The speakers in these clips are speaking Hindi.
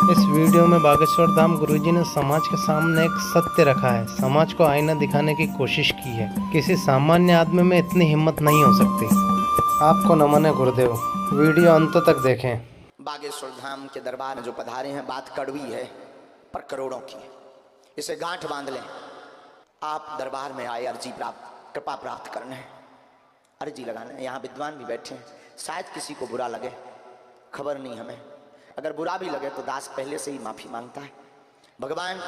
इस वीडियो में बागेश्वर धाम गुरुजी ने समाज के सामने एक सत्य रखा है। समाज को आईना दिखाने की कोशिश की है। किसी सामान्य आदमी में इतनी हिम्मत नहीं हो सकती। आपको नमन है गुरुदेव। वीडियो अंत तक देखें। बागेश्वर धाम के दरबार में जो पधारे हैं, बात कड़वी है पर करोड़ों की है। इसे गांठ बांध लें। आप दरबार में आए अर्जी प्राप्त, कृपा प्राप्त करने, अर्जी लगाने। यहाँ विद्वान भी बैठे हैं, शायद किसी को बुरा लगे, खबर नहीं हमें। अगर बुरा भी लगे तो दास पहले से ही माफी मांगता है। भगवान,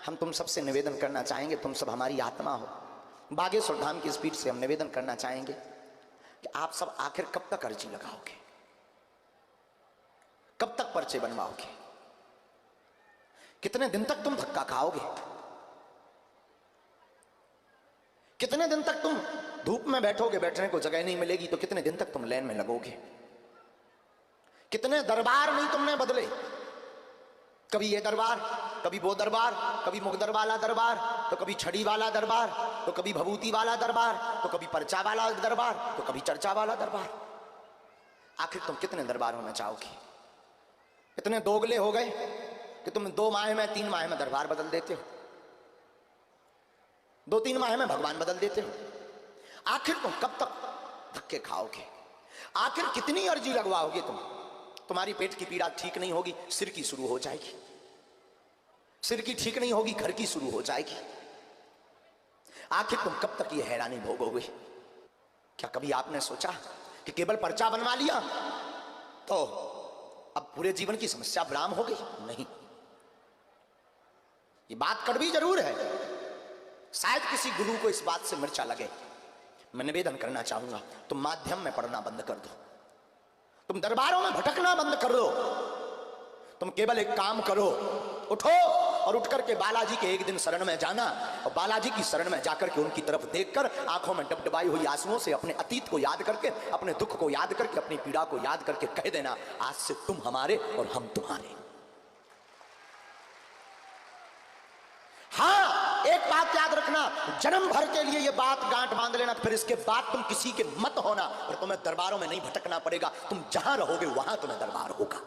हम तुम सबसे निवेदन करना चाहेंगे, तुम सब हमारी आत्मा हो। बागेश्वर धाम की स्पीड से हम निवेदन करना चाहेंगे कि आप सब आखिर कब तक अर्जी लगाओगे, कब तक पर्चे बनवाओगे, कितने दिन तक तुम धक्का खाओगे, कितने दिन तक तुम धूप में बैठोगे, बैठने को जगह नहीं मिलेगी तो कितने दिन तक तुम लाइन में लगोगे। कितने दरबार नहीं तुमने बदले, कभी ये दरबार, कभी वो दरबार, कभी मुकद्दर वाला दरबार, तो कभी छड़ी वाला दरबार, तो कभी भभूति वाला दरबार, तो कभी पर्चा वाला दरबार, तो कभी चर्चा वाला दरबार। आखिर तुम कितने दरबार होना चाहोगे? इतने दोगले हो गए कि तुम 2 माह में 3 माह में दरबार बदल देते हो, 2-3 माह में भगवान बदल देते हो। आखिर तुम कब तक धक्के खाओगे? आखिर कितनी अर्जी लगवाओगे तुम? तुम्हारी पेट की पीड़ा ठीक नहीं होगी, सिर की शुरू हो जाएगी, सिर की ठीक नहीं होगी, घर की शुरू हो जाएगी। आखिर तुम कब तक ये हैरानी भोगोगे? क्या कभी आपने सोचा कि केवल पर्चा बनवा लिया तो अब पूरे जीवन की समस्या विराम हो गई? नहीं, ये बात कड़वी जरूर है। शायद किसी गुरु को इस बात से मिर्चा लगे। मैं निवेदन करना चाहूंगा, तुम माध्यम में पढ़ना बंद कर दो, तुम दरबारों में भटकना बंद कर दो। तुम केवल एक काम करो, उठो और उठ करके बालाजी के एक दिन शरण में जाना, और बालाजी की शरण में जाकर के उनकी तरफ देखकर आंखों में डबडबाई हुई आंसुओं से अपने अतीत को याद करके, अपने दुख को याद करके, अपनी पीड़ा को याद करके कह देना, आज से तुम हमारे और हम तुम्हारे। हाँ, एक बात याद रखना, जन्म भर के लिए ये बात गांठ बांध लेना, फिर इसके बाद तुम किसी के मत होना और तुम्हें दरबारों में नहीं भटकना पड़ेगा। तुम जहां रहोगे वहां तुम्हें दरबार होगा।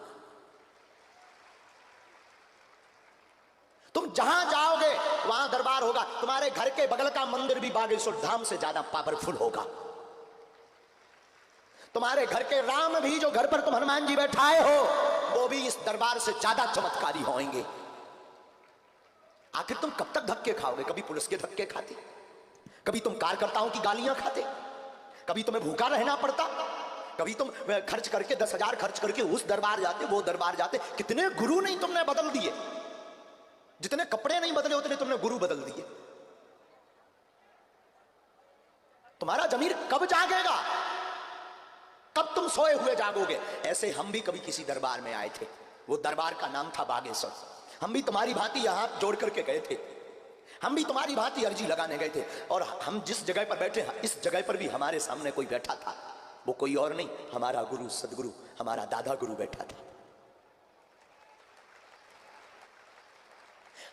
तुम जहां जाओगे वहां दरबार होगा। तुम्हारे घर के बगल का मंदिर भी बागेश्वर धाम से ज्यादा पावरफुल होगा। तुम्हारे घर के राम भी, जो घर पर तुम हनुमान जी बैठाए हो, वो भी इस दरबार से ज्यादा चमत्कारी होंगे। आखिर तुम कब तक धक्के खाओगे? कभी पुलिस के धक्के खाते, कभी तुम कार्यकर्ताओं की गालियां खाते, कभी तुम्हें भूखा रहना पड़ता, कभी तुम खर्च करके 10,000 खर्च करके उस दरबार जाते, वो दरबार जाते। कितने गुरु नहीं तुमने बदल दिए, जितने कपड़े नहीं बदले उतने तुमने गुरु बदल दिए। तुम्हारा जमीर कब जागेगा? कब तुम सोए हुए जागोगे? ऐसे हम भी कभी किसी दरबार में आए थे, वो दरबार का नाम था बागेश्वर। हम भी तुम्हारी भांति हाथ जोड़ करके गए थे, हम भी तुम्हारी भांति अर्जी लगाने गए थे, और हम जिस जगह पर बैठे हैं, इस जगह पर भी हमारे सामने कोई बैठा था। वो कोई और नहीं, हमारा गुरु, सदगुरु, हमारा दादा गुरु बैठा था।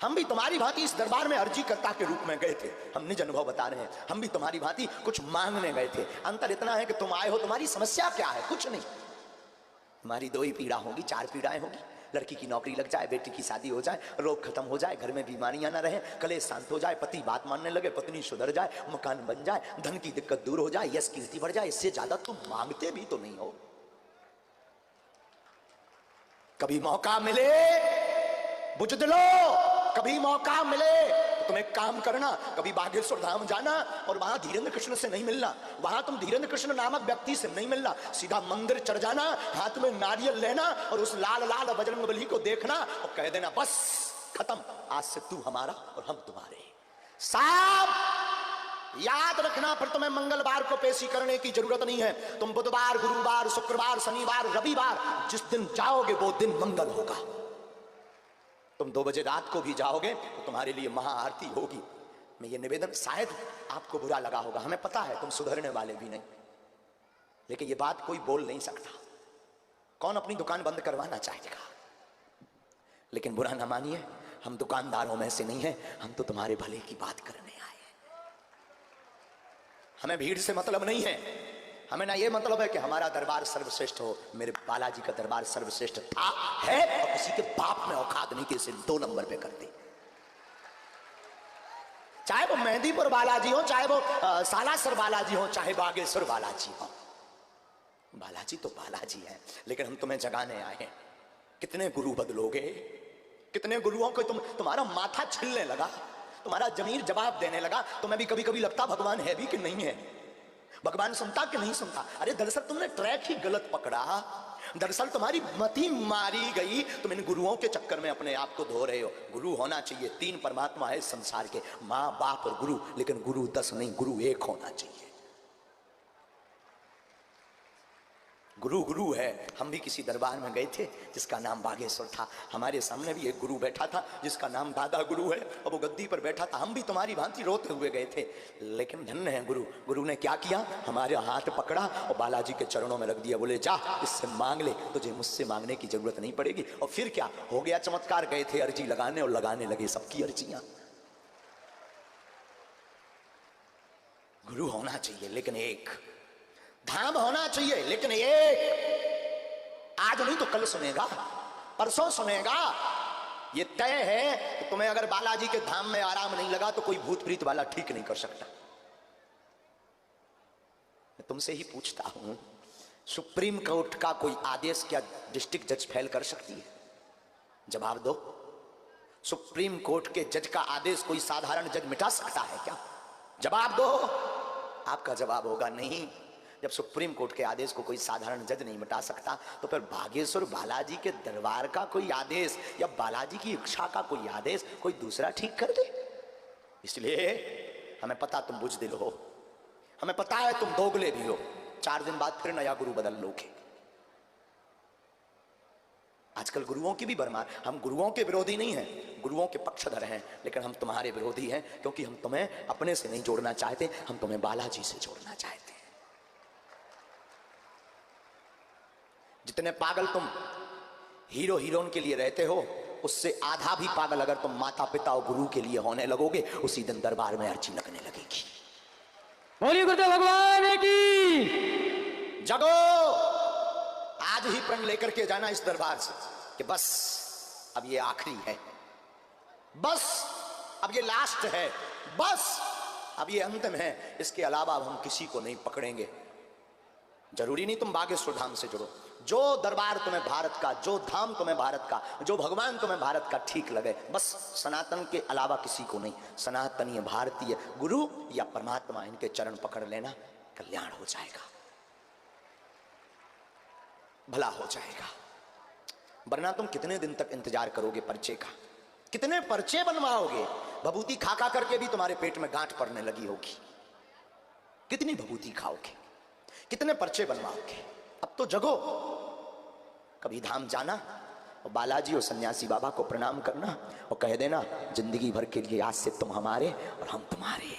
हम भी तुम्हारी भांति इस दरबार में अर्जीकर्ता के रूप में गए थे। हम निज अनुभव बता रहे हैं, हम भी तुम्हारी भांति कुछ मांगने गए थे। अंतर इतना है कि तुम आए हो, तुम्हारी समस्या क्या है? कुछ नहीं। तुम्हारी 2 ही पीड़ा होगी, 4 पीड़ाएं होगी। लड़की की नौकरी लग जाए, बेटी की शादी हो जाए, रोग खत्म हो जाए, घर में बीमारियां ना रहे, कलेश शांत हो जाए, पति बात मानने लगे, पत्नी सुधर जाए, मकान बन जाए, धन की दिक्कत दूर हो जाए, यश कीर्ति बढ़ जाए। इससे ज्यादा तुम मांगते भी तो नहीं हो। कभी मौका मिले बुझदिलो, कभी मौका मिले तो तुम एक काम करना, कभी बागेश्वर धाम जाना और वहां धीरेन्द्र कृष्ण से नहीं मिलना, वहां तुम धीरेन्द्र कृष्ण नामक व्यक्ति से नहीं मिलना, सीधा मंदिर चढ़ जाना, हाथ में नारियल लेना और उस लाल लाल बजरंगबली को देखना और कह देना, बस खत्म, आज से तू हमारा और हम तुम्हारे। साहब याद रखना, फिर तुम्हें मंगलवार को पेशी करने की जरूरत नहीं है। तुम बुधवार, गुरुवार, शुक्रवार, शनिवार, रविवार जिस दिन जाओगे वो दिन मंगल होगा। तुम 2 बजे रात को भी जाओगे तो तुम्हारे लिए महाआरती होगी। मैं ये निवेदन, शायद आपको बुरा लगा होगा, हमें पता है तुम सुधरने वाले भी नहीं, लेकिन ये बात कोई बोल नहीं सकता। कौन अपनी दुकान बंद करवाना चाहेगा? लेकिन बुरा ना मानिए, हम दुकानदारों में से नहीं हैं, हम तो तुम्हारे भले की बात करने आए हैं। हमें भीड़ से मतलब नहीं है, हमें ना ये मतलब है कि हमारा दरबार सर्वश्रेष्ठ हो, मेरे बालाजी का दरबार सर्वश्रेष्ठ था, है, और किसी के बाप में औकात नहीं कि इसे 2 नंबर पे कर दे। चाहे वो मेहंदीपुर बालाजी हो, चाहे वो सालासर बालाजी हो, चाहे बागेश्वर बालाजी हो, बालाजी तो बालाजी है। लेकिन हम तुम्हें जगाने आए हैं। कितने गुरु बदलोगे? कितने गुरुओं को तुम्हारा माथा छिलने लगा, तुम्हारा जमीर जवाब देने लगा। तुम्हें भी कभी कभी लगता भगवान है भी कि नहीं है, भगवान सुनता कि नहीं सुनता। अरे दरअसल तुमने ट्रैक ही गलत पकड़ा, दरअसल तुम्हारी मति मारी गई। तुम इन गुरुओं के चक्कर में अपने आप को धो रहे हो। गुरु होना चाहिए, 3 परमात्मा है संसार के, माँ बाप और गुरु, लेकिन गुरु 10 नहीं, गुरु 1 होना चाहिए। गुरु गुरु है। हम भी किसी दरबार में गए थे जिसका नाम बागेश्वर था। हमारे सामने भी एक गुरु बैठा था जिसका नाम दादा गुरु है, और वो गद्दी पर बैठा था। हम भी तुम्हारी भांति रोते हुए गए थे, लेकिन धन्य है गुरु। गुरु ने क्या किया, हमारे हाथ पकड़ा और बालाजी के चरणों में रख दिया। बोले जा इससे मांग ले, तुझे मुझसे मांगने की जरूरत नहीं पड़ेगी। और फिर क्या हो गया चमत्कार, गए थे अर्जी लगाने और लगाने लगे सबकी अर्जियां। गुरु होना चाहिए लेकिन एक, धाम होना चाहिए लेकिन एक। आज नहीं तो कल सुनेगा, परसों सुनेगा। ये तय है कि तुम्हें अगर बालाजी के धाम में आराम नहीं लगा तो कोई भूत प्रीत वाला ठीक नहीं कर सकता। मैं तुमसे ही पूछता हूं, सुप्रीम कोर्ट का कोई आदेश क्या डिस्ट्रिक्ट जज फेल कर सकती है? जवाब दो। सुप्रीम कोर्ट के जज का आदेश कोई साधारण जज मिटा सकता है क्या? जवाब दो। आपका जवाब होगा नहीं। जब सुप्रीम कोर्ट के आदेश को कोई साधारण जज नहीं मिटा सकता, तो फिर बागेश्वर बालाजी के दरबार का कोई आदेश या बालाजी की इच्छा का कोई आदेश कोई दूसरा ठीक कर दे? इसलिए हमें पता तुम बुजदिल हो, हमें पता है तुम दोगले भी हो। 4 दिन बाद फिर नया गुरु बदल लोगे। आजकल गुरुओं की भी भरमार। हम गुरुओं के विरोधी नहीं हैं, गुरुओं के पक्षधर हैं, लेकिन हम तुम्हारे विरोधी हैं क्योंकि हम तुम्हें अपने से नहीं जोड़ना चाहते, हम तुम्हें बालाजी से जोड़ना चाहते हैं। जितने पागल तुम हीरो हीरोइन के लिए रहते हो, उससे आधा भी पागल अगर तुम माता पिता और गुरु के लिए होने लगोगे, उसी दिन दरबार में अर्जी लगने लगेगी। बोलिए गुरुदेव भगवान की। जगो, आज ही प्रण लेकर के जाना इस दरबार से कि बस अब ये आखिरी है, बस अब ये लास्ट है, बस अब ये अंतिम है। इसके अलावा अब हम किसी को नहीं पकड़ेंगे। जरूरी नहीं तुम बागेश्वर धाम से जुड़ो। जो दरबार तुम्हें भारत का, जो धाम तुम्हें भारत का, जो भगवान तुम्हें भारत का ठीक लगे, बस सनातन के अलावा किसी को नहीं। सनातनीय भारतीय गुरु या परमात्मा, इनके चरण पकड़ लेना, कल्याण हो जाएगा, भला हो जाएगा। वरना तुम कितने दिन तक इंतजार करोगे पर्चे का? कितने पर्चे बनवाओगे? भभूति खा खा करके भी तुम्हारे पेट में गांठ पड़ने लगी होगी। कितनी भभूति खाओगे? कितने पर्चे बनवाओगे? अब तो जगो, कभी धाम जाना और बालाजी और सन्यासी बाबा को प्रणाम करना और कह देना जिंदगी भर के लिए आज से तुम हमारे और हम तुम्हारे।